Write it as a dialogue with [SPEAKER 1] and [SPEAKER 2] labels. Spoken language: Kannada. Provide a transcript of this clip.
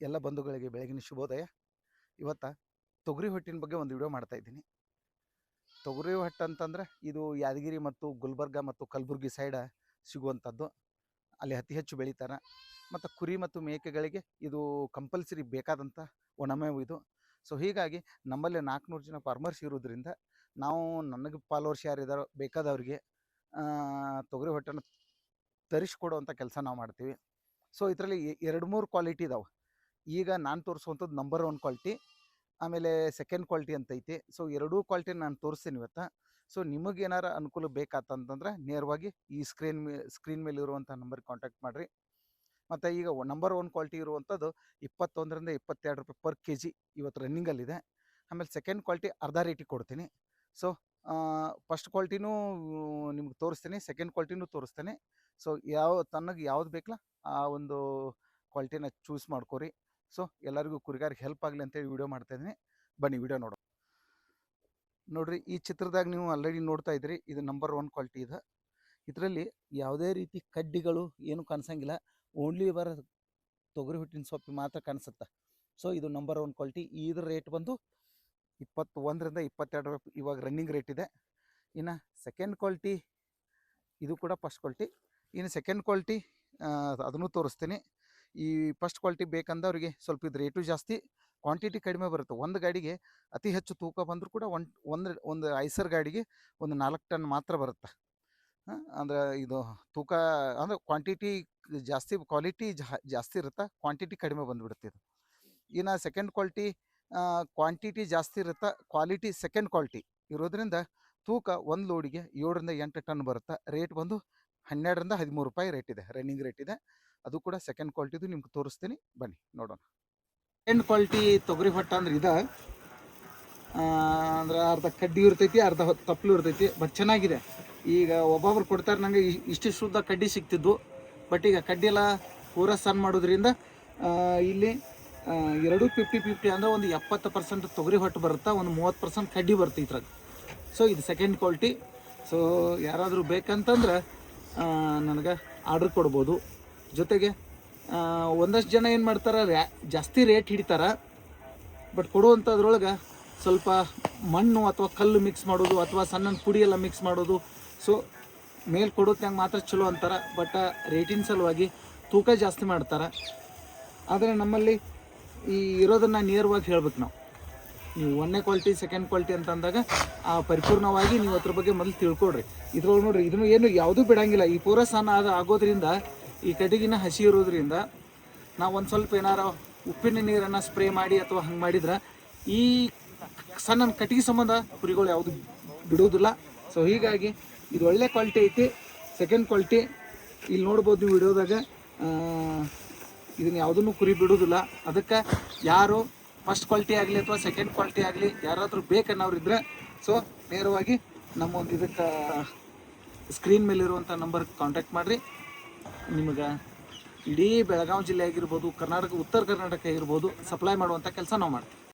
[SPEAKER 1] ಎಲ್ಲ ಬಂಧುಗಳಿಗೆ ಬೆಳಗಿನ ಶುಭೋದಯ. ಇವತ್ತು ತೊಗರಿ ಹೊಟ್ಟಿನ ಬಗ್ಗೆ ಒಂದು ವಿಡಿಯೋ ಮಾಡ್ತಾ ಇದ್ದೀನಿ. ತೊಗರಿ ಹೊಟ್ಟು ಅಂತಂದರೆ ಇದು ಯಾದಗಿರಿ ಮತ್ತು ಗುಲ್ಬರ್ಗ ಮತ್ತು ಕಲಬುರ್ಗಿ ಸೈಡ ಸಿಗುವಂಥದ್ದು. ಅಲ್ಲಿ ಅತಿ ಹೆಚ್ಚು ಬೆಳೀತಾರೆ. ಮತ್ತು ಕುರಿ ಮತ್ತು ಮೇಕೆಗಳಿಗೆ ಇದು ಕಂಪಲ್ಸರಿ ಬೇಕಾದಂಥ ಒಣಮೇವು ಇದು. ಸೊ ಹೀಗಾಗಿ ನಮ್ಮಲ್ಲಿ 400 ಜನ ಫಾರ್ಮರ್ಸ್ ಇರೋದ್ರಿಂದ ನಾವು ನನಗೆ ಫಾಲೋವರ್ಸ್ ಯಾರಿದ್ದಾರೋ ಬೇಕಾದವ್ರಿಗೆ ತೊಗರಿ ಹೊಟ್ಟನ್ನು ತರಿಸ್ಕೊಡುವಂಥ ಕೆಲಸ ನಾವು ಮಾಡ್ತೀವಿ. ಸೊ ಇದರಲ್ಲಿ 2-3 ಕ್ವಾಲಿಟಿ ಇದಾವೆ. ಈಗ ನಾನು ತೋರಿಸುವಂಥದ್ದು ನಂಬರ್ 1 ಕ್ವಾಲಿಟಿ, ಆಮೇಲೆ ಸೆಕೆಂಡ್ ಕ್ವಾಲಿಟಿ ಅಂತ ಐತಿ. ಸೊ ಎರಡೂ ಕ್ವಾಲಿಟಿ ನಾನು ತೋರಿಸ್ತೀನಿ ಇವತ್ತು. ಸೊ ನಿಮಗೇನಾರ ಅನುಕೂಲ ಬೇಕಾತಂತಂದ್ರೆ ನೇರವಾಗಿ ಈ ಸ್ಕ್ರೀನ್ ಮೇಲೆ ಇರುವಂಥ ನಂಬರ್ಗೆ ಕಾಂಟ್ಯಾಕ್ಟ್ ಮಾಡಿರಿ. ಮತ್ತು ಈಗ ನಂಬರ್ 1 ಕ್ವಾಲಿಟಿ ಇರುವಂಥದ್ದು 21 ರಿಂದ 22 ರೂಪಾಯಿ ಪರ್ kg ಇವತ್ತು ರನ್ನಿಂಗಲ್ಲಿದೆ. ಆಮೇಲೆ ಸೆಕೆಂಡ್ ಕ್ವಾಲಿಟಿ ಅರ್ಧ ರೇಟಿಗೆ ಕೊಡ್ತೀನಿ. ಸೊ ಫಸ್ಟ್ ಕ್ವಾಲಿಟಿನೂ ನಿಮ್ಗೆ ತೋರಿಸ್ತೀನಿ, ಸೆಕೆಂಡ್ ಕ್ವಾಲಿಟಿನೂ ತೋರಿಸ್ತೇನೆ. ಸೊ ತನಗೆ ಯಾವ್ದು ಬೇಕಲ್ಲ ಆ ಒಂದು ಕ್ವಾಲಿಟಿನ ಚೂಸ್ ಮಾಡ್ಕೊರಿ. ಸೊ ಎಲ್ಲರಿಗೂ ಕುರಿಗಾರಿಗೆ ಹೆಲ್ಪ್ ಆಗಲಿ ಅಂತೇಳಿ ವಿಡಿಯೋ ಮಾಡ್ತಾಯಿದ್ದೀನಿ. ಬನ್ನಿ ವಿಡಿಯೋ ನೋಡ್ರಿ. ಈ ಚಿತ್ರದಾಗ ನೀವು ಆಲ್ರೆಡಿ ನೋಡ್ತಾ ಇದ್ರಿ, ಇದು ನಂಬರ್ 1 ಕ್ವಾಲಿಟಿ ಇದೆ. ಇದರಲ್ಲಿ ಯಾವುದೇ ರೀತಿ ಕಡ್ಡಿಗಳು ಏನು ಕಾಣಿಸಂಗಿಲ್ಲ, ಓನ್ಲಿ ಬರ ತೊಗರಿ ಹೊಟ್ಟಿನ ಸೊಪ್ಪು ಮಾತ್ರ ಕಾಣಿಸುತ್ತೆ. ಸೊ ಇದು ನಂಬರ್ 1 ಕ್ವಾಲಿಟಿ. ಇದ್ರ ರೇಟ್ ಬಂದು 21 ರಿಂದ 22 ರೂಪಾಯಿ ಇವಾಗ ರನ್ನಿಂಗ್ ರೇಟ್ ಇದೆ. ಇನ್ನು ಸೆಕೆಂಡ್ ಕ್ವಾಲಿಟಿ ಇದು ಕೂಡ ಫಸ್ಟ್ ಕ್ವಾಲಿಟಿ. ಇನ್ನು ಸೆಕೆಂಡ್ ಕ್ವಾಲಿಟಿ ಅದನ್ನು ತೋರಿಸ್ತೀನಿ. ಈ ಫಸ್ಟ್ ಕ್ವಾಲಿಟಿ ಬೇಕಂದವ್ರಿಗೆ ಸ್ವಲ್ಪ ಇದು ರೇಟು ಜಾಸ್ತಿ, ಕ್ವಾಂಟಿಟಿ ಕಡಿಮೆ ಬರುತ್ತೆ. ಒಂದು ಗಾಡಿಗೆ ಅತಿ ಹೆಚ್ಚು ತೂಕ ಬಂದರೂ ಕೂಡ ಒಂದು ಐಸರ್ ಗಾಡಿಗೆ ಒಂದು 4 ಟನ್ ಮಾತ್ರ ಬರುತ್ತೆ. ಅಂದರೆ ಇದು ತೂಕ ಅಂದರೆ ಕ್ವಾಂಟಿಟಿ ಜಾಸ್ತಿ, ಕ್ವಾಲಿಟಿ ಜಾಸ್ತಿ ಇರುತ್ತೆ, ಕ್ವಾಂಟಿಟಿ ಕಡಿಮೆ ಬಂದುಬಿಡುತ್ತೆ ಇದು. ಇನ್ನು ಸೆಕೆಂಡ್ ಕ್ವಾಲಿಟಿ ಕ್ವಾಂಟಿಟಿ ಜಾಸ್ತಿ ಇರುತ್ತೆ, ಕ್ವಾಲಿಟಿ ಸೆಕೆಂಡ್ ಕ್ವಾಲಿಟಿ ಇರೋದ್ರಿಂದ ತೂಕ ಒಂದು ಲೋಡಿಗೆ 7 ರಿಂದ 8 ಟನ್ ಬರುತ್ತೆ. ರೇಟ್ ಬಂದು 12 ರಿಂದ 13 ರೂಪಾಯಿ ರೇಟ್ ಇದೆ, ರನ್ನಿಂಗ್ ರೇಟ್ ಇದೆ. ಅದು ಕೂಡ ಸೆಕೆಂಡ್ ಕ್ವಾಲಿಟಿದು ನಿಮ್ಗೆ ತೋರಿಸ್ತೀನಿ, ಬನ್ನಿ ನೋಡೋಣ. ಸೆಕೆಂಡ್ ಕ್ವಾಲಿಟಿ ತೊಗರಿ ಹೊಟ್ಟ ಅಂದ್ರೆ ಇದೆ, ಅಂದ್ರೆ ಅರ್ಧ ಕಡ್ಡಿ ಇರ್ತೈತಿ, ಅರ್ಧ ತಪ್ಪಲು ಇರ್ತೈತಿ. ಬಟ್ ಚೆನ್ನಾಗಿದೆ. ಈಗ ಒಬ್ಬೊಬ್ರು ಕೊಡ್ತಾರೆ ನನಗೆ ಇಷ್ಟು ಶುದ್ಧ ಕಡ್ಡಿ ಸಿಗ್ತಿದ್ದು, ಬಟ್ ಈಗ ಕಡ್ಡಿ ಎಲ್ಲ ಪೂರ ಸಣ್ಣ ಮಾಡೋದ್ರಿಂದ ಇಲ್ಲಿ 2 50-50 ಅಂದರೆ ಒಂದು 70% ತೊಗರಿ ಹೊಟ್ಟು ಬರುತ್ತೆ, ಒಂದು 30% ಕಡ್ಡಿ ಬರುತ್ತೆ ಇದ್ರಾಗ. ಸೊ ಇದು ಸೆಕೆಂಡ್ ಕ್ವಾಲಿಟಿ. ಸೊ ಯಾರಾದರೂ ಬೇಕಂತಂದ್ರೆ ನನಗೆ ಆರ್ಡ್ರ್ ಕೊಡ್ಬೋದು. ಜೊತೆಗೆ ಒಂದಷ್ಟು ಜನ ಏನು ಮಾಡ್ತಾರೆ, ಜಾಸ್ತಿ ರೇಟ್ ಹಿಡಿತಾರೆ, ಬಟ್ ಕೊಡುವಂಥದ್ರೊಳಗೆ ಸ್ವಲ್ಪ ಮಣ್ಣು ಅಥವಾ ಕಲ್ಲು ಮಿಕ್ಸ್ ಮಾಡೋದು ಅಥವಾ ಸಣ್ಣ ಪುಡಿ ಎಲ್ಲ ಮಿಕ್ಸ್ ಮಾಡೋದು. ಸೊ ಮೇಲೆ ಕೊಡೋದ್ನಾಗ ಮಾತ್ರ ಚಲೋ ಅಂತಾರೆ, ಬಟ್ ರೇಟಿನ ಸಲುವಾಗಿ ತೂಕ ಜಾಸ್ತಿ ಮಾಡ್ತಾರೆ. ಆದರೆ ನಮ್ಮಲ್ಲಿ ಈ ಇರೋದನ್ನು ನೇರವಾಗಿ ಹೇಳ್ಬೇಕು ನಾವು. ನೀವು 1ನೇ ಕ್ವಾಲಿಟಿ ಸೆಕೆಂಡ್ ಕ್ವಾಲಿಟಿ ಅಂತ ಅಂದಾಗ ಪರಿಪೂರ್ಣವಾಗಿ ನೀವು ಅದ್ರ ಬಗ್ಗೆ ಮೊದಲು ತಿಳ್ಕೊಳ್ರಿ. ಇದ್ರೊಳಗೆ ನೋಡಿರಿ, ಇದನ್ನು ಏನು ಯಾವುದೂ ಬಿಡೋಂಗಿಲ್ಲ. ಈ ಪೂರ ಸಣ್ಣ ಆಗೋದ್ರಿಂದ, ಈ ಕಟ್ಟಿಗಿನ ಹಸಿ ಇರೋದ್ರಿಂದ ನಾವು ಒಂದು ಸ್ವಲ್ಪ ಏನಾರ ಉಪ್ಪಿನ ನೀರನ್ನು ಸ್ಪ್ರೇ ಮಾಡಿ ಅಥವಾ ಹಂಗೆ ಮಾಡಿದ್ರೆ ಈ ಸಣ್ಣ ಕಟ್ಟಿಗೆ ಸಂಬಂಧ ಕುರಿಗಳು ಯಾವುದು ಬಿಡೋದಿಲ್ಲ. ಸೊ ಹೀಗಾಗಿ ಇದು ಒಳ್ಳೆ ಕ್ವಾಲಿಟಿ ಐತಿ, ಸೆಕೆಂಡ್ ಕ್ವಾಲಿಟಿ. ಇಲ್ಲಿ ನೋಡ್ಬೋದು ನೀವು ವಿಡಿಯೋದಾಗ, ಇದನ್ನು ಯಾವುದನ್ನು ಕುರಿ ಬಿಡೋದಿಲ್ಲ. ಅದಕ್ಕೆ ಯಾರು ಫಸ್ಟ್ ಕ್ವಾಲಿಟಿ ಆಗಲಿ ಅಥವಾ ಸೆಕೆಂಡ್ ಕ್ವಾಲಿಟಿ ಆಗಲಿ ಯಾರಾದರೂ ಬೇಕನ್ನೋರಿದ್ರೆ ಸೊ ನೇರವಾಗಿ ನಮ್ಮ ಒಂದು ಇದಕ್ಕೆ ಸ್ಕ್ರೀನ್ ಮೇಲಿರುವಂಥ ನಂಬರ್ಗೆ ಕಾಂಟ್ಯಾಕ್ಟ್ ಮಾಡಿರಿ. ನಿಮಗೆ ಇಡೀ ಬೆಳಗಾವಿ ಜಿಲ್ಲೆ ಆಗಿರ್ಬೋದು, ಕರ್ನಾಟಕ, ಉತ್ತರ ಕರ್ನಾಟಕ ಆಗಿರ್ಬೋದು, ಸಪ್ಲೈ ಮಾಡುವಂಥ ಕೆಲಸ ನಾವು ಮಾಡ್ತೀವಿ.